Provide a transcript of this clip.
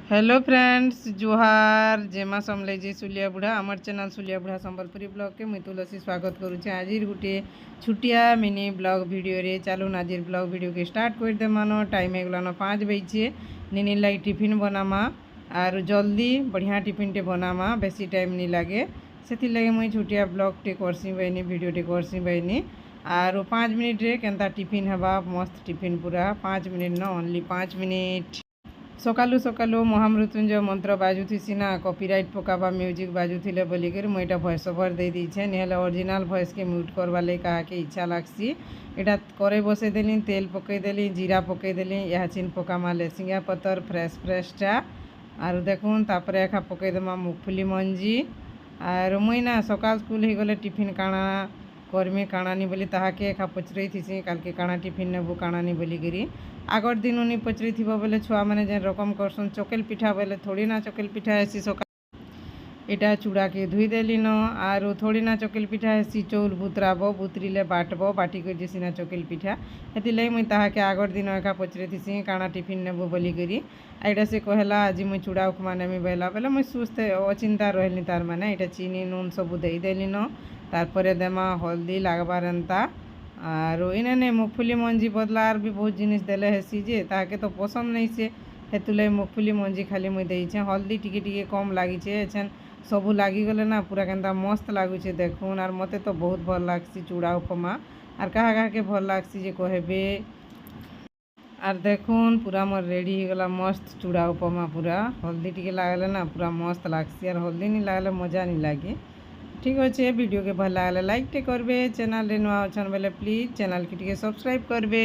Hello friends जुहार जेमा समले जी सुलिया बुढ़ा आमर चैनल सुलिया बुढ़ा संबलपुरी ब्लॉग के मुई तुलसी स्वागत करुचे। आज गोटे छुटिया मिनी ब्लॉग वीडियो रे चलून आज ब्लॉग वीडियो के स्टार्ट कर दे मानो। टाइम होगलान 5 बजे निनी लगी टिफिन बनामा और जल्दी बढ़िया टिफिन टे बनामा बेसी टाइम नहीं लगे से लगे मुई छुटिया ब्लॉग टे करसी बहनी वीडियो टे करसी बहनी और 5 मिनिट रे केनता टिफिन हवा मस्त टिफिन पूरा 5 मिनिट न ओनली 5 मिनिट। सकालू सकालू महामृत्युंजय मंत्र बाजुथी ना कॉपीराइट पकाबा म्यूजिक बाजुले बोलिकर मुझे भॉइस ओवर दे दीछे निहले ओरिजिनल भॉइस के म्यूट करवा लगे क्या इच्छा लगसी एटा करे बसईदेली तेल पकईदेली जीरा पकईदेली यह चिन पकामा लेसिंगा पतर फ्रेश फ्रेशटा और देखून तापर एखा पकईदेमा मुगफली मंजी और मुई ना सकाल स्कूल हो गले टिफिन काଣା कर्मी काणानी बोली ताहाके एखा पचरई थी काल के काଣା टिफिन नेबू काणानी बोलिकी आगर दिन उनी पचरई थी बोले छुआ मैंने जेन रकम करसन चकेल पिठा बोले थोड़ी ना चकेल पिठा ऐसी सका एटा चूड़ा के धुई देली न और थोड़ी ना चकेल पिठा ऐसी चौल बुतराब बुतरीले बाटब बाटी कर जैसी ना चकेल पिठा हेती लगे मुई ताहाके आगर दिन एका पचरई थी काଣା टिफिन नेबू बोलिकी एटा से कहला आज मुई चूड़ा उपमा नेमी बेला बोले मुई सुस्त अचिंता रहली तार माने एटा चीनी नून सब दे देली न तारपरे देमा हल्दी लागबार एंता और इन्हें मुगफली मंजी बदला और भी बहुत जिनिस देले हेसी जे ताके तो पसंद नहीं से हेतु लगे मुगफली मंजी खाली मुई देइछे हल्दी टिके टिके कम लागिछे एछन सबू लागिगले ना पूरा केनता मस्त लागुचे देखुन और मते तो बहुत भल लागसी चूड़ा उपमा और कहा कहा के भल लागसी जे कहबे और देखुन पूरा मोर रेडी हो गला मस्त चूड़ा उपमा पूरा हल्दी टिके लागले ना पूरा मस्त लागसी और हल्दी नहीं लागले मजा नहीं लगे। ठीक अच्छे वीडियो के भल लगे लाइक टे करबे चैनल रे नुआ अछन बेले प्लीज चैनल के टिके सब्सक्राइब करबे।